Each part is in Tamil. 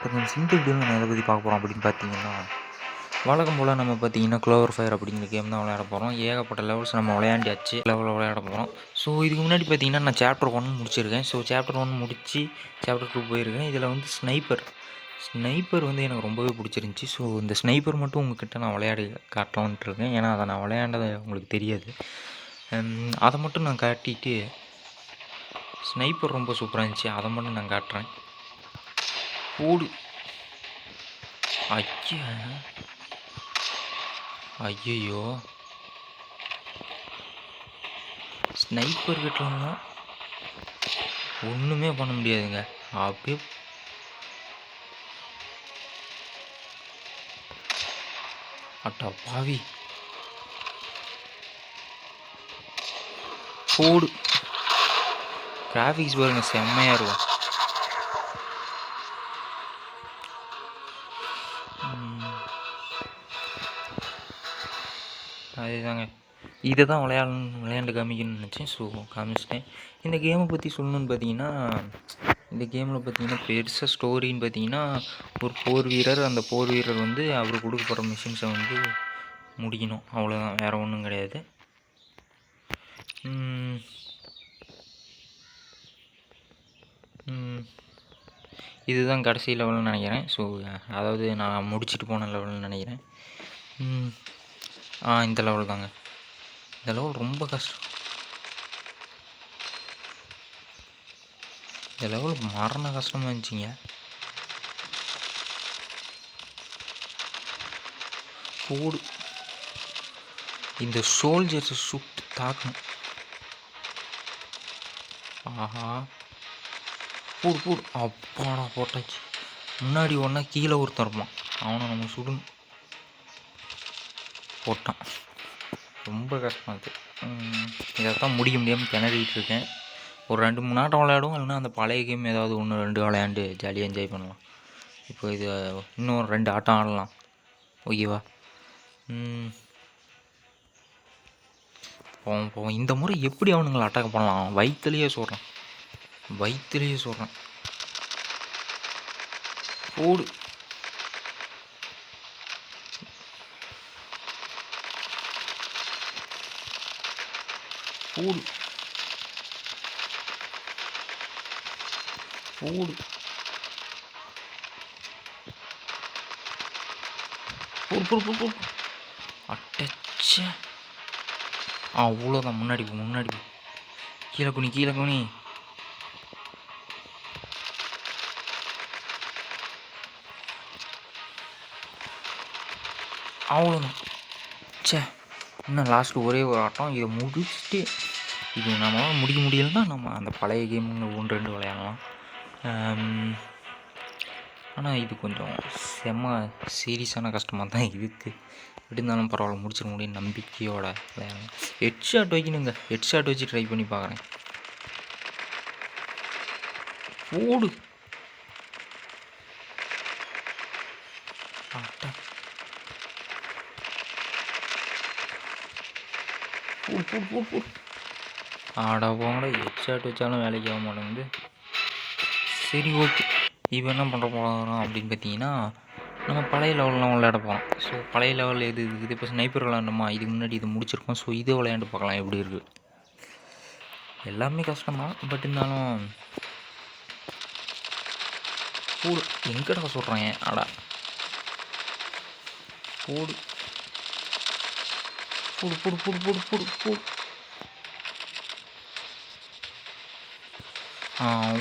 இந்த வீடியோவில் நம்ம எதை பற்றி பார்க்க போகிறோம் அப்படின்னு பார்த்தீங்கன்னா, வழக்கம் போல் நம்ம பார்த்தீங்கன்னா க்ளோவர் ஃபயர் அப்படிங்கிற கேம் தான் விளையாட போகிறோம். ஏகப்பட்ட லெவல்ஸ் நம்ம விளையாண்டியாச்சு, லெவலில் விளையாட போகிறோம். ஸோ இதுக்கு முன்னாடி பார்த்தீங்கன்னா நான் சாப்டர் 1 முடிச்சிருக்கேன். ஸோ சாப்டர் 1 முடித்து சாப்டர் 2 போயிருக்கேன். இதில் வந்து ஸ்னைப்பர் வந்து எனக்கு ரொம்பவே பிடிச்சிருந்துச்சி. ஸோ இந்த ஸ்னைப்பர் மட்டும் உங்கள்கிட்ட நான் விளையாடி காட்டலான்ட்டு இருக்கேன். ஏன்னா அதை நான் விளையாண்டது உங்களுக்கு தெரியாது. அதை மட்டும் நான் காட்டிட்டு, ஸ்னைப்பர் ரொம்ப சூப்பராக இருந்துச்சு, அதை மட்டும் நான் காட்டுறேன். ஓடு. ஐயோ, ஸ்னைப்பர் கிட்டலாம் ஒன்றுமே பண்ண முடியாதுங்க. அப்படியே அட்டா பாவி. போடு. கிராஃபிக்ஸ் பாருங்க, செம்மையாக இருக்கும். அதுதாங்க, இதை தான் விளையாண்டு காமிக்கணும்னு நினச்சேன். ஸோ காமிச்சிட்டேன். இந்த கேமை பற்றி சொல்லணுன்னு பார்த்தீங்கன்னா, இந்த கேமில் பார்த்தீங்கன்னா பெருசாக ஸ்டோரின்னு பார்த்தீங்கன்னா, ஒரு போர் வீரர், அந்த போர் வீரர் வந்து அவர் கொடுக்கப்படுற மிஷின்ஸை வந்து முடிக்கணும், அவ்வளோதான், வேறு ஒன்றும் கிடையாது. இதுதான் கடைசி லெவல்னு நினைக்கிறேன். ஸோ அதாவது நான் முடிச்சுட்டு போன லெவல்னு நினைக்கிறேன். இந்த லெவல் தாங்க. இந்த லெவல் ரொம்ப கஷ்டம். இந்த லெவல் மரண கஷ்டமாக இருந்துச்சிங்க. போடு. இந்த சோல்ஜர்ஸை சுட்டு தாக்கணும். ஆஹா, போடு போடு. அப்பாடா, போட்டாச்சு. முன்னாடி ஒன்றா கீழே ஒருத்தன் இருப்பான், அவனை நம்ம சுடணும். போட்டான். ரொம்ப கஷ்டம் அது. இதைத்தான் முடிக்க முடியாமல் திணறிட்டு இருக்கேன். ஒரு 2-3 ஆட்டம் விளையாடுவோம், இல்லைன்னா அந்த பழைய கேம் ஏதாவது 1-2 விளையாண்டு ஜாலியாக என்ஜாய் பண்ணலாம். இப்போ இது இன்னும் 2 ஆட்டம் ஆடலாம், ஓகேவா? போவோம். இந்த முறை எப்படி அவனுங்களை அட்டாக் பண்ணலாம்? வயிற்றுலேயே சொல்கிறேன். ஓடு. போடு போடு போடு போடு போடு போடு. அட்டச்ச, அவ்வளோதான். முன்னாடி கீழே குனி. அவ்வளோதான். இன்னும் லாஸ்ட்டு ஒரே ஒரு ஆட்டம், இதை முடிச்சுட்டு, இது நம்மளால் முடிக்க முடியலைன்னா நம்ம அந்த பழைய கேமுங்க 1-2 விளையாடலாம். ஆனால் இது கொஞ்சம் செம்ம சீரியஸான கஷ்டமாக தான் இருக்குது. எப்படி இருந்தாலும் பரவாயில்ல, முடிச்சிட முடியும் நம்பிக்கையோட விளையாடலாம். ஹெட்ஷாட் வைக்கணுங்க. ஹெட்ஷாட் வச்சு ட்ரை பண்ணி பார்க்குறேன். ஓடு. ஆடா போங்கடா, ஹெட்ஷாட் வச்சாலும் வேலைக்கு ஆக மாட்டேங்குது. சரி, ஓகே. இப்போ என்ன பண்ணுற போகிறோம் அப்படின்னு பார்த்தீங்கன்னா, நம்ம பழைய லெவல்லாம் விளையாட போகிறோம். ஸோ பழைய லெவல் எது இருக்குது? இப்போ ஸ்னைப்பர் விளையாண்டோமா, இதுக்கு முன்னாடி இது முடிச்சிருக்கோம். ஸோ இதை விளையாண்டு பார்க்கலாம் எப்படி இருக்குது. எல்லாமே கஷ்டம்தான், பட் இருந்தாலும் போடு. எங்கடா சொல்கிறேன்? ஆடா போடு போடு போடு போடு போடு போடு போடு.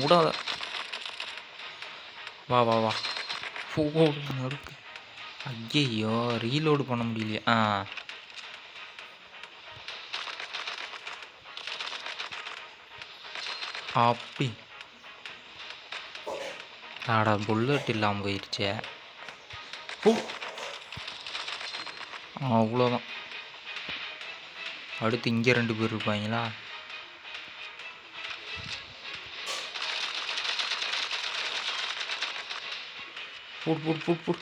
விடாத. வா போடு. நறுக்கு. ஐயோ, ரீலோடு பண்ண முடியலையா? அப்படி. ஆடா, புல்லட் இல்லாமல் போயிடுச்சே. அவ்வளோதான். அடுத்து இங்கே 2 பேர் இருப்பாங்களா? போடு.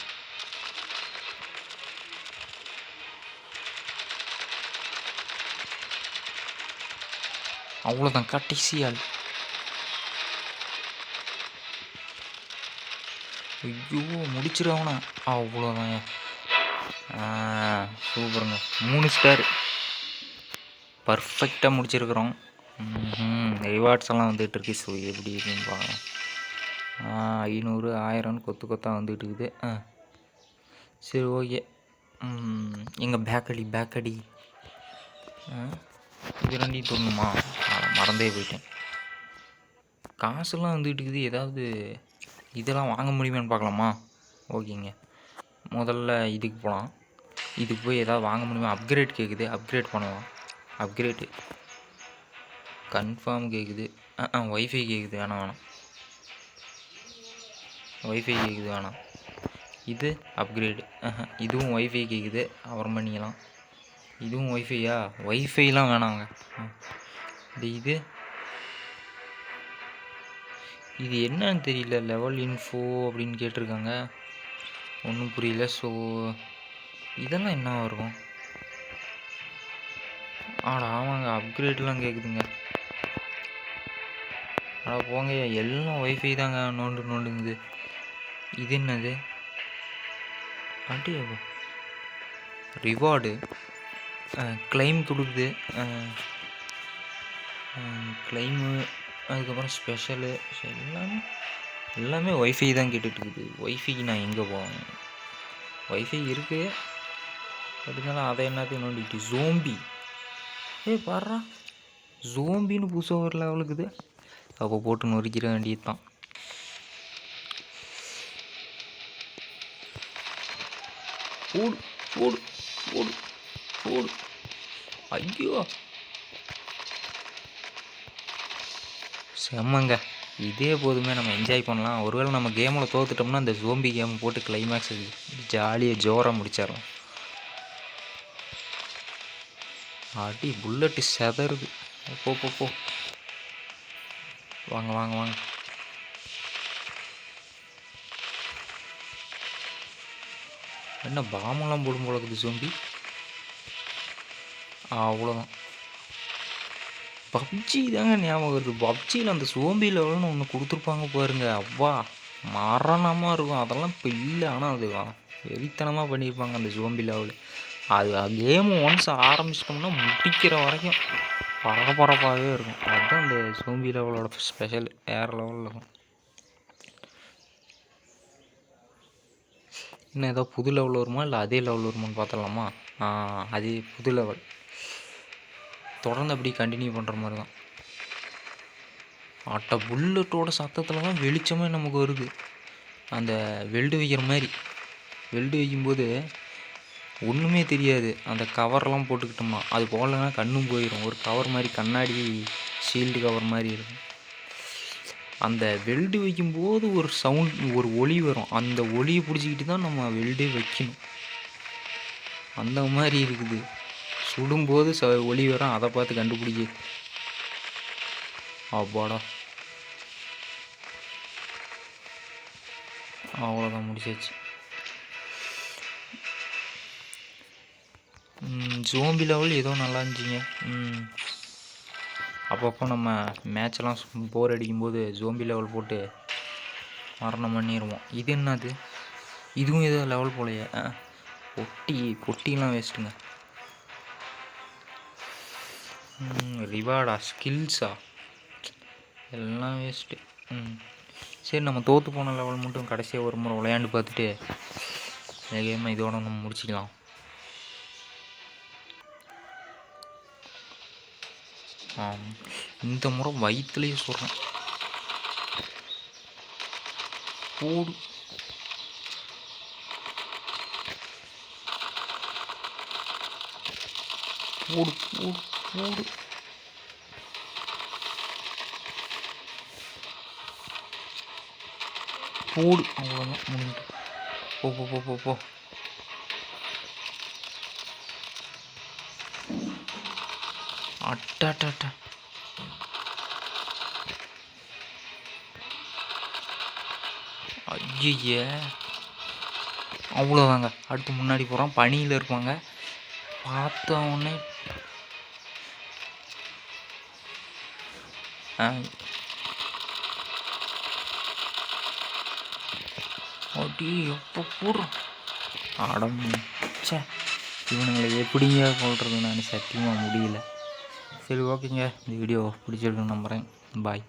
அவ்வளோதான், கடைசி ஆள். ஐயோ முடிச்சிருவானா அவ்வளோதாங்க. சூப்பருங்க. 3 ஸ்டார் பர்ஃபெக்டாக முடிச்சிருக்கிறோம். ரிவார்ட்ஸ் எல்லாம் வந்துட்டு இருக்கு. ஸோ எப்படி இருக்குன்னு பார்க்கலாம். 500 1000 கொத்து கொத்தாக வந்துட்டு இருக்குது. சரி ஓகே. எங்கள் பேக்கடி இது ரெண்டையும் தரணுமா? மறந்தே போயிட்டேன். காசுலாம் வந்துட்டு இருக்குது. ஏதாவது இதெல்லாம் வாங்க முடியுமான்னு பார்க்கலாமா? ஓகேங்க. முதல்ல இதுக்கு போகலாம். இதுக்கு போய் ஏதாவது வாங்க முடியுமா? அப்கிரேட் கேட்குது. அப்கிரேட் பண்ணலாம். அப்கிரேடு கன்ஃபார்ம் கேட்குது. ஒய்ஃபை கேட்குது. வேணாம் ஒய்ஃபை கேட்குது. வேணாம். இது அப்கிரேடு. இதுவும் ஒய்ஃபை கேட்குது. அப்புறம் பண்ணிக்கலாம். இதுவும் ஒய்ஃபையா? ஒய்ஃபைலாம் வேணாங்க. இது என்னன்னு தெரியல. லெவல் இன்ஃபோ அப்படின்னு கேட்டிருக்காங்க. ஒன்றும் புரியல. ஸோ இதெல்லாம் என்ன இருக்கும்? ஆமாங்க அப்கிரேட்லாம் கேட்குதுங்க. போங்க, எல்லாம் ஒய்ஃபை தாங்க. நோண்டுங்குது. இது என்னது? ரிவார்டு கிளைம் கொடுக்குது. கிளைமு அதுக்கப்புறம் ஸ்பெஷலு எல்லாமே ஒய்ஃபை தான் கேட்டுட்ருக்குது. ஒய்ஃபைக்கு நான் எங்கே போவேன்? ஒய்ஃபை இருக்குது. இருந்தாலும் அதை என்னத்தையும் நோண்டிக்கிட்டு ஜோம்பி பாடுறா. ஜோம்பின்னு புதுசாக ஒரு லெவலுக்குது. அப்போ போட்டு நொறுக்கிற வேண்டியது தான். போடு போடு போடு போடு. ஐயோ செம்மங்க. இதே போதுமே, நம்ம என்ஜாய் பண்ணலாம். ஒருவேளை நம்ம கேமில் தோத்துட்டோம்னா அந்த ஜோம்பி கேம் போட்டு கிளைமேக்ஸ் ஜாலியாக ஜோராக முடிச்சிடலாம். அடி புல்லட்டு செதறுது. போ வாங்க வாங்க வாங்க. என்ன பாமெல்லாம் போடும் போல இருக்குது ஜோம்பி. அவ்வளோதான். பப்ஜி தாங்க ஞாபகம் வருது. பப்ஜியில் அந்த சோம்பி லெவல்னு ஒன்று கொடுத்துருப்பாங்க பாருங்க. அவ்வா மரணமாக இருக்கும். அதெல்லாம் இப்போ இல்லை. ஆனால் அது வெறித்தனமாக பண்ணியிருப்பாங்க அந்த சோம்பி லெவலு. அது கேமு ஒன்ஸ் ஆரம்பிச்சிட்டோம்னா முடிக்கிற வரைக்கும் பரபரப்பாகவே இருக்கும். அதுதான் அந்த சோம்பி லெவலோட ஸ்பெஷல். வேறு லெவலில் இருக்கும். இன்னும் ஏதோ புது லெவல் வருமா இல்லை அதே லெவல் வருமானு பார்த்துடலாமா? அதே புது லெவல். தொடர்ந்து அப்படி கண்டினியூ பண்ணுற மாதிரி தான். புல்லட்டோட சத்தத்தில் தான் வெளிச்சமே நமக்கு வருது. அந்த வெல்டு வைக்கிற மாதிரி வெல்டு வைக்கும்போது ஒன்றுமே தெரியாது. அந்த கவர்லாம் போட்டுக்கிட்டோம்னா அது போகலன்னா கண்ணும் போயிடும். ஒரு கவர் மாதிரி கண்ணாடி ஷீல்டு கவர் மாதிரி இருக்கும். அந்த வெல்டு வைக்கும்போது ஒரு சவுண்ட், ஒரு ஒலி வரும். அந்த ஒலியை பிடிச்சிக்கிட்டு தான் நம்ம வெல்டே வைக்கணும். அந்த மாதிரி இருக்குது. சுடும்போது ஒலி வரும். அதை பார்த்து கண்டுபிடிக்க. அப்பாடா, அவ்வளோதான், முடிச்சாச்சு. ஜோம்பி லெவல் ஏதோ நல்லா இருந்துச்சுங்க. அப்பப்போ நம்ம மேட்செல்லாம் போர் அடிக்கும்போது ஜோம்பி லெவல் போட்டு மரணம் பண்ணிடுவோம். இது என்னது? இதுவும் ஏதோ லெவல் போலையே. பொட்டிலாம் வேஸ்ட்டுங்க. ரிவார்டா ஸ்கில்ஸா எல்லாம் வேஸ்ட்டு. சரி, நம்ம தோற்று போன லெவல் மட்டும் கடைசியாக ஒரு முறை விளையாண்டு பார்த்துட்டு இந்த கேமை இதோட நம்ம முடிச்சிக்கலாம். இந்த முறை வயிற்றுலேயே சொல்கிறேன். போடு போடு போடு போடு. போடு. அவ்வளோதான், முடிஞ்சு. போ போ போ போ போ. அட்டாட்டா. ஐயே, அவ்வளோதாங்க. அடுத்து முன்னாடி போகிறோம். பனியில் இருப்பாங்க. பார்த்த உடனே அடி எப்போ போடுறோம் அடம் சே இவனுங்களை எப்படிங்க கொள்றது நான் சத்தியமாக முடியல. சரி ஓகேங்க, இந்த வீடியோ பிடிச்சிருக்குன்னு நம்புகிறேன். பாய்.